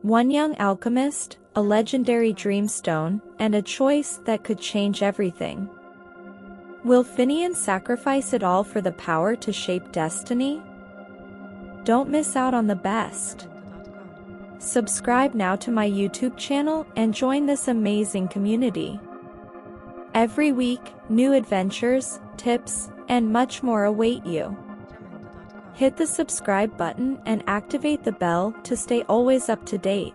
One young alchemist, a legendary Dreamstone, and a choice that could change everything. Will Finnian sacrifice it all for the power to shape destiny? Don't miss out on the best. Subscribe now to my YouTube channel and join this amazing community. Every week, new adventures, tips, and much more await you. Hit the subscribe button and activate the bell to stay always up to date.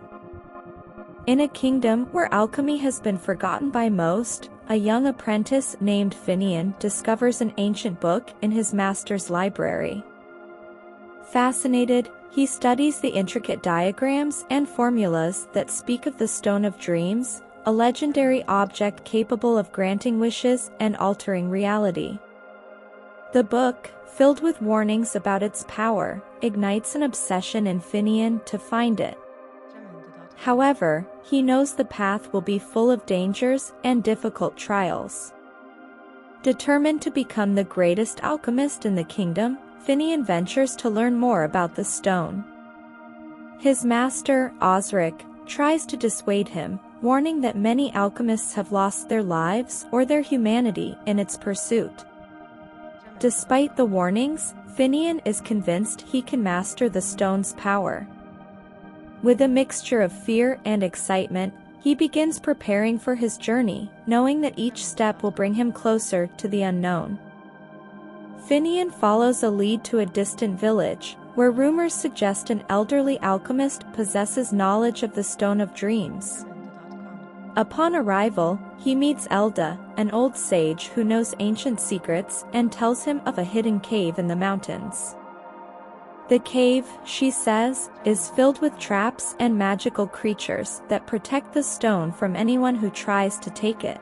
In a kingdom where alchemy has been forgotten by most, a young apprentice named Finnian discovers an ancient book in his master's library. Fascinated, he studies the intricate diagrams and formulas that speak of the Stone of Dreams, a legendary object capable of granting wishes and altering reality. The book, filled with warnings about its power, ignites an obsession in Finnian to find it. However, he knows the path will be full of dangers and difficult trials. Determined to become the greatest alchemist in the kingdom, Finnian ventures to learn more about the stone. His master, Osric, tries to dissuade him, warning that many alchemists have lost their lives or their humanity in its pursuit. Despite the warnings, Finnian is convinced he can master the stone's power. With a mixture of fear and excitement, he begins preparing for his journey, knowing that each step will bring him closer to the unknown. Finnian follows a lead to a distant village, where rumors suggest an elderly alchemist possesses knowledge of the Stone of Dreams. Upon arrival, he meets Elda, an old sage who knows ancient secrets and tells him of a hidden cave in the mountains. The cave, she says, is filled with traps and magical creatures that protect the stone from anyone who tries to take it.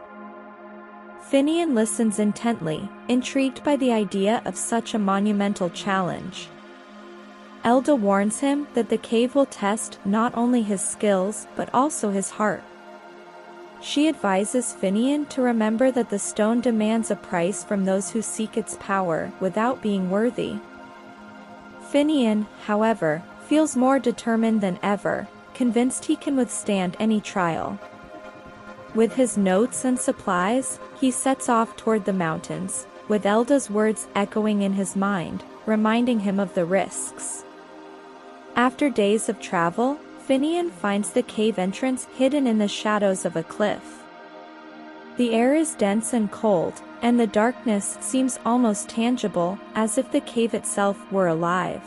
Finnian listens intently, intrigued by the idea of such a monumental challenge. Elda warns him that the cave will test not only his skills but also his heart. She advises Finnian to remember that the stone demands a price from those who seek its power without being worthy. Finnian, however, feels more determined than ever, convinced he can withstand any trial. With his notes and supplies, he sets off toward the mountains, with Elda's words echoing in his mind, reminding him of the risks. After days of travel, Finnian finds the cave entrance hidden in the shadows of a cliff. The air is dense and cold, and the darkness seems almost tangible, as if the cave itself were alive.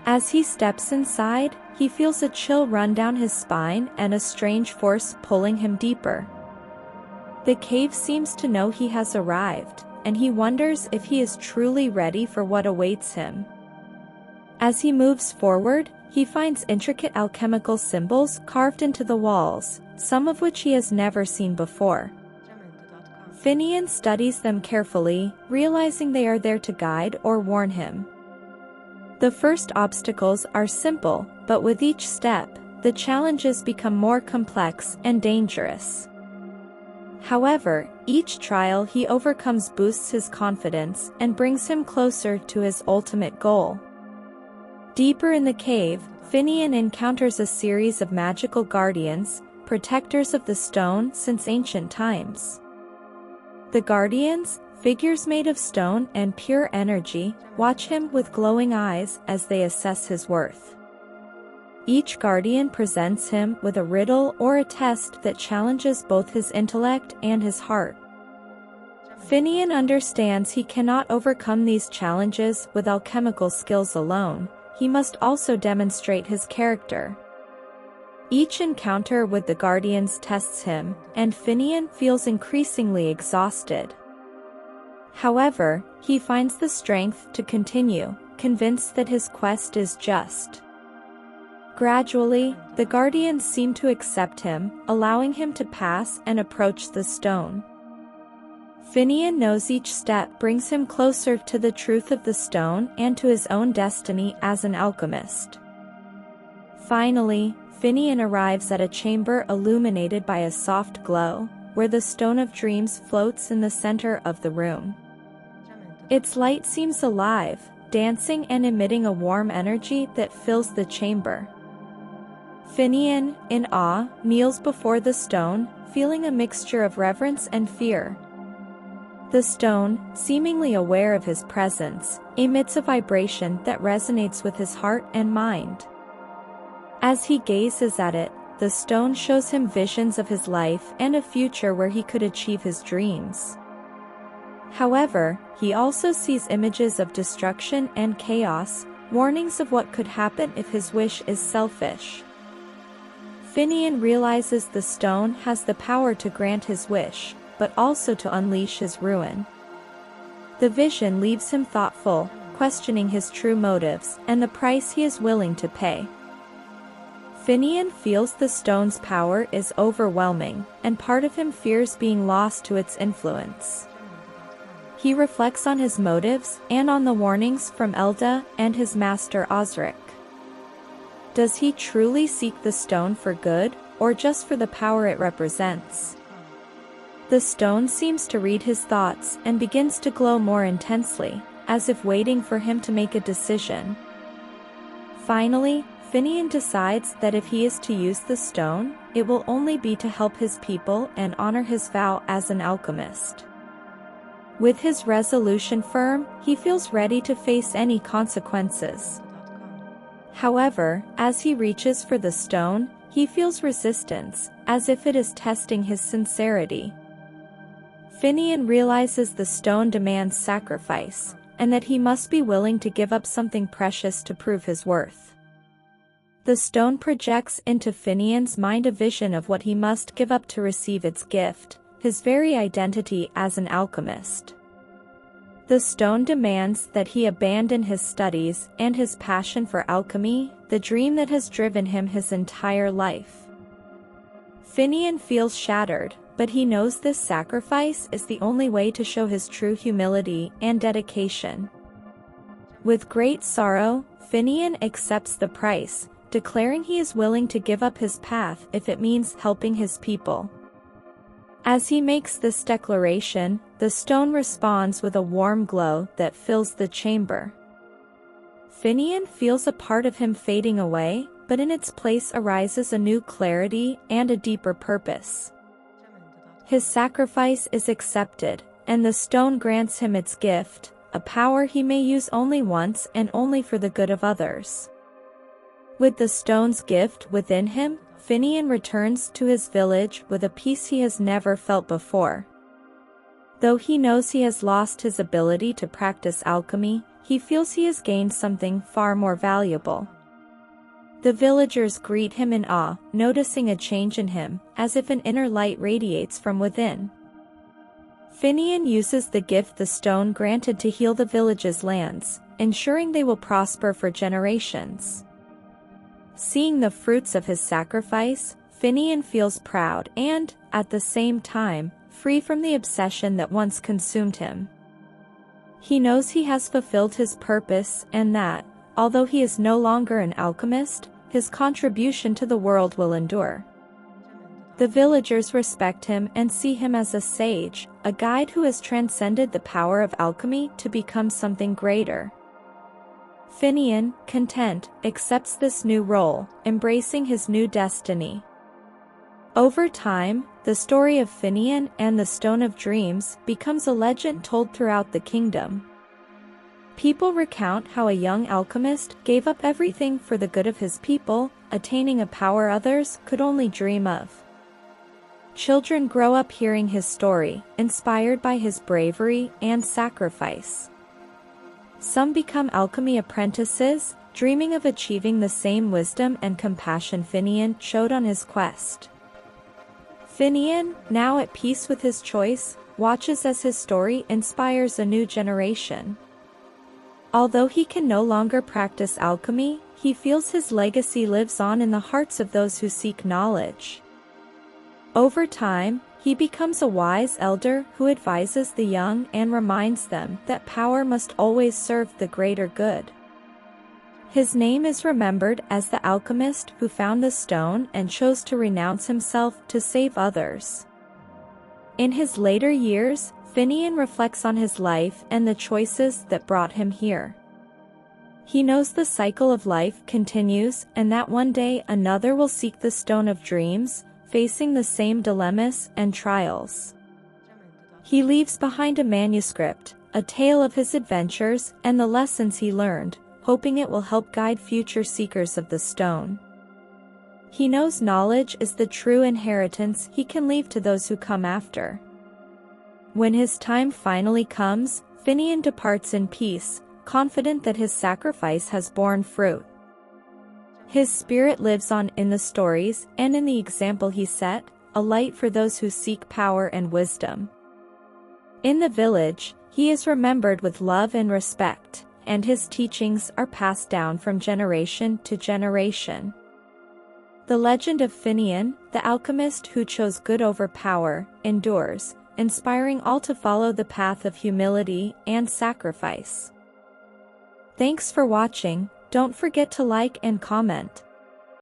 As he steps inside, he feels a chill run down his spine and a strange force pulling him deeper. The cave seems to know he has arrived, and he wonders if he is truly ready for what awaits him. As he moves forward, he finds intricate alchemical symbols carved into the walls, some of which he has never seen before. Finnian studies them carefully, realizing they are there to guide or warn him. The first obstacles are simple, but with each step, the challenges become more complex and dangerous. However, each trial he overcomes boosts his confidence and brings him closer to his ultimate goal. Deeper in the cave, Finnian encounters a series of magical guardians, protectors of the stone since ancient times. The guardians, figures made of stone and pure energy, watch him with glowing eyes as they assess his worth. Each guardian presents him with a riddle or a test that challenges both his intellect and his heart. Finnian understands he cannot overcome these challenges with alchemical skills alone. He must also demonstrate his character. Each encounter with the guardians tests him, and Finnian feels increasingly exhausted. However, he finds the strength to continue, convinced that his quest is just. Gradually, the guardians seem to accept him, allowing him to pass and approach the stone. Finnian knows each step brings him closer to the truth of the stone and to his own destiny as an alchemist. Finally, Finnian arrives at a chamber illuminated by a soft glow, where the Stone of Dreams floats in the center of the room. Its light seems alive, dancing and emitting a warm energy that fills the chamber. Finnian, in awe, kneels before the stone, feeling a mixture of reverence and fear. The stone, seemingly aware of his presence, emits a vibration that resonates with his heart and mind. As he gazes at it, the stone shows him visions of his life and a future where he could achieve his dreams. However, he also sees images of destruction and chaos, warnings of what could happen if his wish is selfish. Finnian realizes the stone has the power to grant his wish, but also to unleash his ruin. The vision leaves him thoughtful, questioning his true motives and the price he is willing to pay. Finnian feels the stone's power is overwhelming, and part of him fears being lost to its influence. He reflects on his motives and on the warnings from Elda and his master Osric. Does he truly seek the stone for good, or just for the power it represents? The stone seems to read his thoughts and begins to glow more intensely, as if waiting for him to make a decision. Finally, Finnian decides that if he is to use the stone, it will only be to help his people and honor his vow as an alchemist. With his resolution firm, he feels ready to face any consequences. However, as he reaches for the stone, he feels resistance, as if it is testing his sincerity. Finnian realizes the stone demands sacrifice, and that he must be willing to give up something precious to prove his worth. The stone projects into Finnian's mind a vision of what he must give up to receive its gift, his very identity as an alchemist. The stone demands that he abandon his studies and his passion for alchemy, the dream that has driven him his entire life. Finnian feels shattered, but he knows this sacrifice is the only way to show his true humility and dedication. With great sorrow, Finnian accepts the price, declaring he is willing to give up his path if it means helping his people. As he makes this declaration, the stone responds with a warm glow that fills the chamber. Finnian feels a part of him fading away, but in its place arises a new clarity and a deeper purpose. His sacrifice is accepted, and the stone grants him its gift, a power he may use only once and only for the good of others. With the stone's gift within him, Finnian returns to his village with a peace he has never felt before. Though he knows he has lost his ability to practice alchemy, he feels he has gained something far more valuable. The villagers greet him in awe, noticing a change in him, as if an inner light radiates from within. Finnian uses the gift the stone granted to heal the village's lands, ensuring they will prosper for generations. Seeing the fruits of his sacrifice, Finnian feels proud and, at the same time, free from the obsession that once consumed him. He knows he has fulfilled his purpose and that, although he is no longer an alchemist, his contribution to the world will endure. The villagers respect him and see him as a sage, a guide who has transcended the power of alchemy to become something greater. Finnian, content, accepts this new role, embracing his new destiny. Over time, the story of Finnian and the Stone of Dreams becomes a legend told throughout the kingdom. People recount how a young alchemist gave up everything for the good of his people, attaining a power others could only dream of. Children grow up hearing his story, inspired by his bravery and sacrifice. Some become alchemy apprentices, dreaming of achieving the same wisdom and compassion Finnian showed on his quest. Finnian, now at peace with his choice, watches as his story inspires a new generation. Although he can no longer practice alchemy, he feels his legacy lives on in the hearts of those who seek knowledge. Over time, he becomes a wise elder who advises the young and reminds them that power must always serve the greater good. His name is remembered as the alchemist who found the stone and chose to renounce himself to save others. In his later years, Finnian reflects on his life and the choices that brought him here. He knows the cycle of life continues and that one day another will seek the Stone of Dreams, facing the same dilemmas and trials. He leaves behind a manuscript, a tale of his adventures and the lessons he learned, hoping it will help guide future seekers of the stone. He knows knowledge is the true inheritance he can leave to those who come after. When his time finally comes, Finnian departs in peace, confident that his sacrifice has borne fruit. His spirit lives on in the stories and in the example he set, a light for those who seek power and wisdom. In the village, he is remembered with love and respect, and his teachings are passed down from generation to generation. The legend of Finnian, the alchemist who chose good over power, endures, inspiring all to follow the path of humility and sacrifice. Thanks for watching. Don't forget to like and comment.